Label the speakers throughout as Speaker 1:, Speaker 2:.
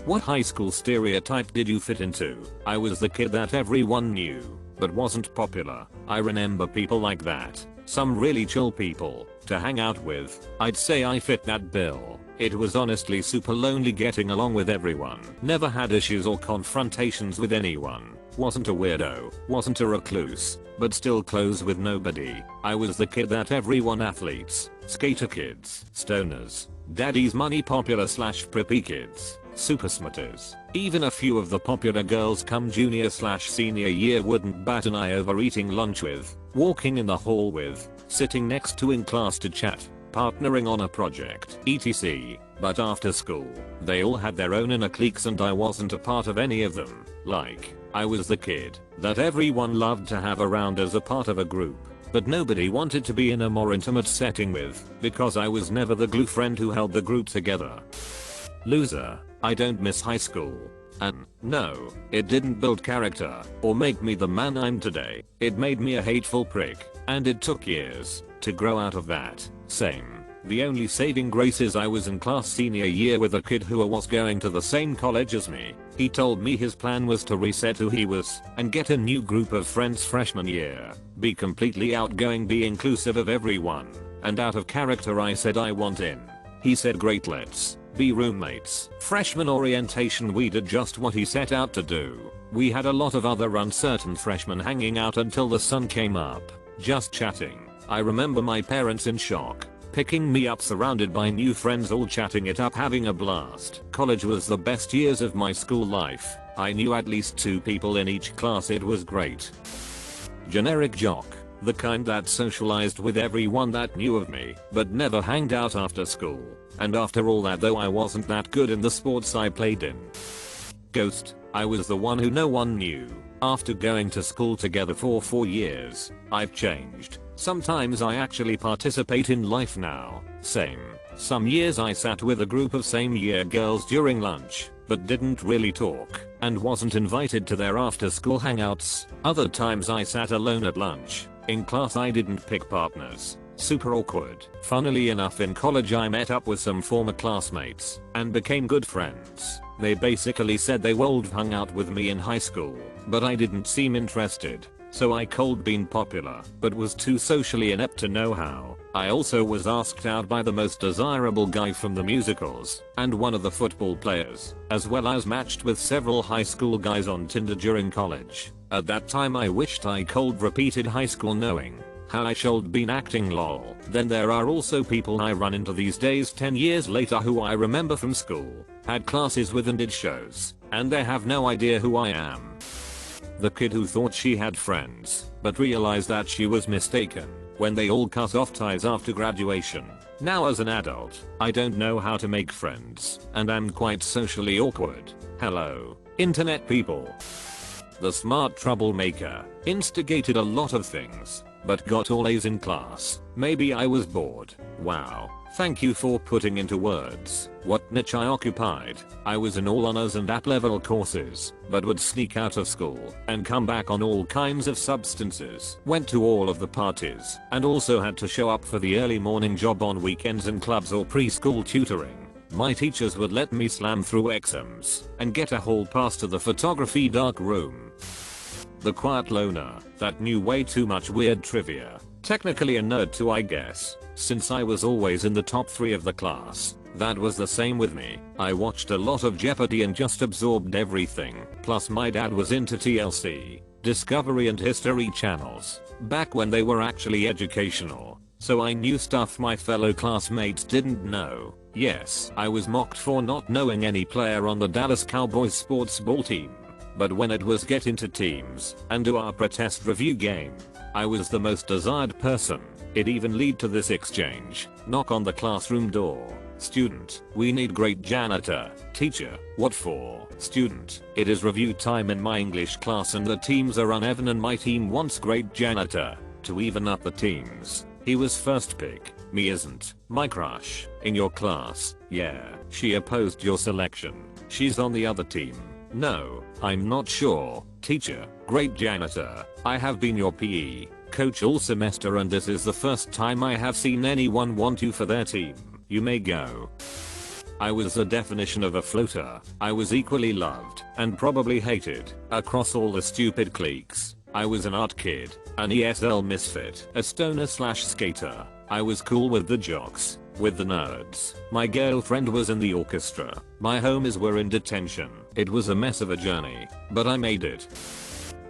Speaker 1: What high school stereotype did you fit into? I was the kid that everyone knew, but wasn't popular. I remember people like that. Some really chill people to hang out with. I'd say I fit that bill. It was honestly super lonely getting along with everyone. Never had issues or confrontations with anyone. Wasn't a weirdo. Wasn't a recluse. But still close with nobody. I was the kid that everyone athletes, skater kids, stoners, daddy's money popular / preppy kids, super smarters. Even a few of the popular girls come junior / senior year wouldn't bat an eye over eating lunch with, walking in the hall with, sitting next to in class to chat, partnering on a project, etc. But after school, they all had their own inner cliques and I wasn't a part of any of them. Like, I was the kid that everyone loved to have around as a part of a group, but nobody wanted to be in a more intimate setting with, because I was never the glue friend who held the group together. Loser. I don't miss high school. And no, it didn't build character or make me the man I'm today. It made me a hateful prick, and it took years to grow out of that. Same. The only saving grace is I was in class senior year with a kid who was going to the same college as me. He told me his plan was to reset who he was and get a new group of friends freshman year. Be completely outgoing, be inclusive of everyone. And out of character I said I want in. He said great, let's be roommates. Freshman orientation, we did just what he set out to do. We had a lot of other uncertain freshmen hanging out until the sun came up, just chatting. I remember my parents in shock, picking me up surrounded by new friends all chatting it up, having a blast. College was the best years of my school life. I knew at least 2 people in each class. It was great. Generic jock. The kind that socialized with everyone that knew of me, but never hanged out after school. And after all that though I wasn't that good in the sports I played in. Ghost. I was the one who no one knew. After going to school together for 4 years, I've changed. Sometimes I actually participate in life now. Same. Some years I sat with a group of same year girls during lunch, but didn't really talk, and wasn't invited to their after school hangouts. Other times I sat alone at lunch. In class I didn't pick partners. Super awkward. Funnily enough, in college I met up with some former classmates and became good friends. They basically said they would have hung out with me in high school, but I didn't seem interested. So I cold being popular, but was too socially inept to know how. I also was asked out by the most desirable guy from the musicals, and one of the football players, as well as matched with several high school guys on Tinder during college. At that time I wished I cold repeated high school knowing how I should been acting lol. Then there are also people I run into these days 10 years later who I remember from school, had classes with and did shows, and they have no idea who I am. The kid who thought she had friends, but realized that she was mistaken when they all cut off ties after graduation. Now as an adult, I don't know how to make friends, and I'm quite socially awkward. Hello, internet people. The smart troublemaker. Instigated a lot of things, but got all A's in class. Maybe I was bored. Wow. Thank you for putting into words what niche I occupied. I was in all honors and app level courses, but would sneak out of school and come back on all kinds of substances. Went to all of the parties and also had to show up for the early morning job on weekends in clubs or preschool tutoring. My teachers would let me slam through exams and get a hall pass to the photography dark room. The quiet loner that knew way too much weird trivia. Technically a nerd too, I guess, since I was always in the top 3 of the class. That was the same with me. I watched a lot of Jeopardy and just absorbed everything. Plus my dad was into TLC, Discovery and History channels, back when they were actually educational. So I knew stuff my fellow classmates didn't know. Yes, I was mocked for not knowing any player on the Dallas Cowboys sports ball team. But when it was get into teams and do our pretest review game, I was the most desired person. It even lead to this exchange. Knock on the classroom door. Student, we need great janitor. Teacher, what for? Student, it is review time in my English class and the teams are uneven and my team wants great janitor to even up the teams. He was first pick. Me isn't. My crush. In your class. Yeah. She opposed your selection. She's on the other team. No, I'm not sure. Teacher, great janitor. I have been your PE coach all semester and this is the first time I have seen anyone want you for their team. You may go. I was the definition of a floater. I was equally loved and probably hated across all the stupid cliques. I was an art kid, an ESL misfit, a stoner slash skater. I was cool with the jocks, with the nerds. My girlfriend was in the orchestra. My homies were in detention. It was a mess of a journey, but I made it.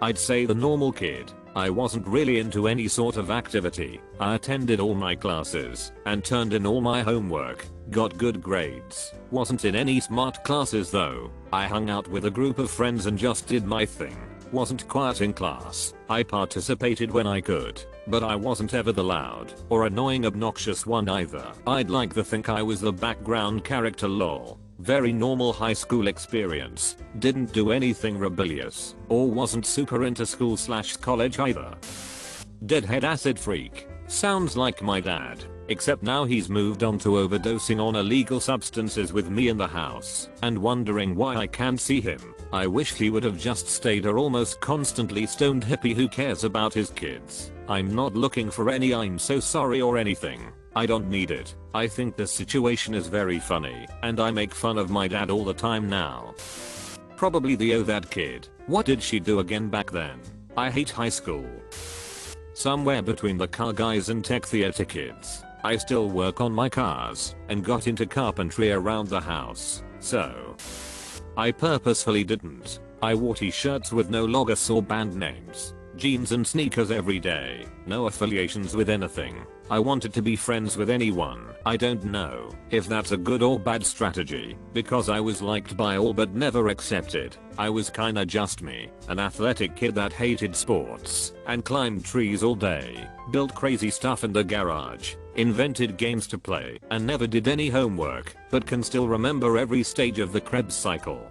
Speaker 1: I'd say the normal kid. I wasn't really into any sort of activity. I attended all my classes and turned in all my homework, got good grades. Wasn't in any smart classes though. I hung out with a group of friends and just did my thing. Wasn't quiet in class. I participated when I could, but I wasn't ever the loud or annoying obnoxious one either. I'd like to think I was the background character lol. Very normal high school experience. Didn't do anything rebellious or wasn't super into school slash college either. Deadhead acid freak. Sounds like my dad, except now he's moved on to overdosing on illegal substances with me in the house and wondering why I can't see him. I wish he would have just stayed a almost constantly stoned hippie who cares about his kids. I'm not looking for any I'm so sorry or anything. I don't need it. I think the situation is very funny and I make fun of my dad all the time now. Probably the oh that kid. What did she do again back then? I hate high school. Somewhere between the car guys and tech theater kids. I still work on my cars and got into carpentry around the house, so I purposefully didn't. I wore t-shirts with no logos or band names, jeans and sneakers every day, no affiliations with anything. I wanted to be friends with anyone. I don't know if that's a good or bad strategy because I was liked by all but never accepted. I was kinda just me, an athletic kid that hated sports and climbed trees all day, built crazy stuff in the garage, invented games to play and never did any homework but can still remember every stage of the Krebs cycle.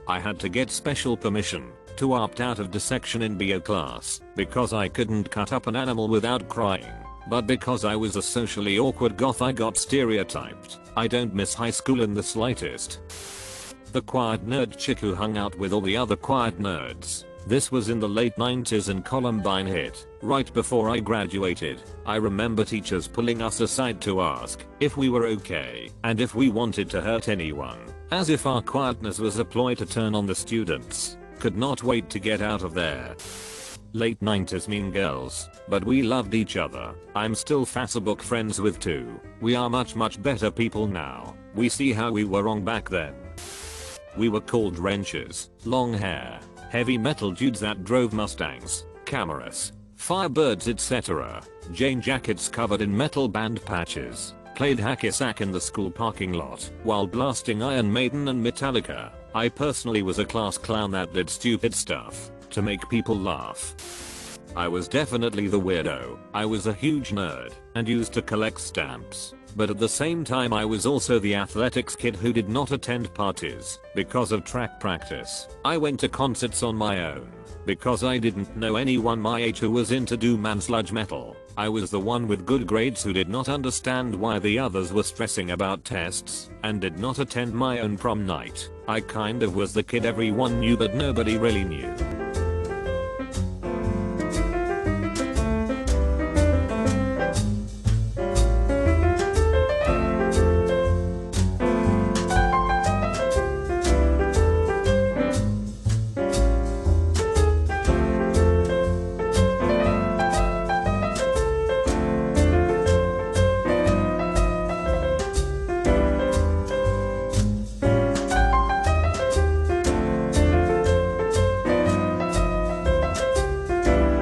Speaker 1: I had to get special permission to opt out of dissection in bio class because I couldn't cut up an animal without crying. But because I was a socially awkward goth I got stereotyped. I don't miss high school in the slightest. The quiet nerd chick who hung out with all the other quiet nerds. This was in the late 90s and Columbine hit, right before I graduated. I remember teachers pulling us aside to ask if we were okay and if we wanted to hurt anyone, as if our quietness was a ploy to turn on the students. Could not wait to get out of there. Late 90s mean girls, but we loved each other. I'm still Facebook friends with two. We are much better people now. We see how we were wrong back then. We were called wrenches, long hair, heavy metal dudes that drove Mustangs, Camaros, Firebirds etc. Jane jackets covered in metal band patches. Played hacky sack in the school parking lot while blasting Iron Maiden and Metallica. I personally was a class clown that did stupid stuff to make people laugh. I was definitely the weirdo. I was a huge nerd and used to collect stamps. But at the same time I was also the athletics kid who did not attend parties because of track practice. I went to concerts on my own because I didn't know anyone my age who was into doom and sludge metal. I was the one with good grades who did not understand why the others were stressing about tests and did not attend my own prom night. I kind of was the kid everyone knew but nobody really knew.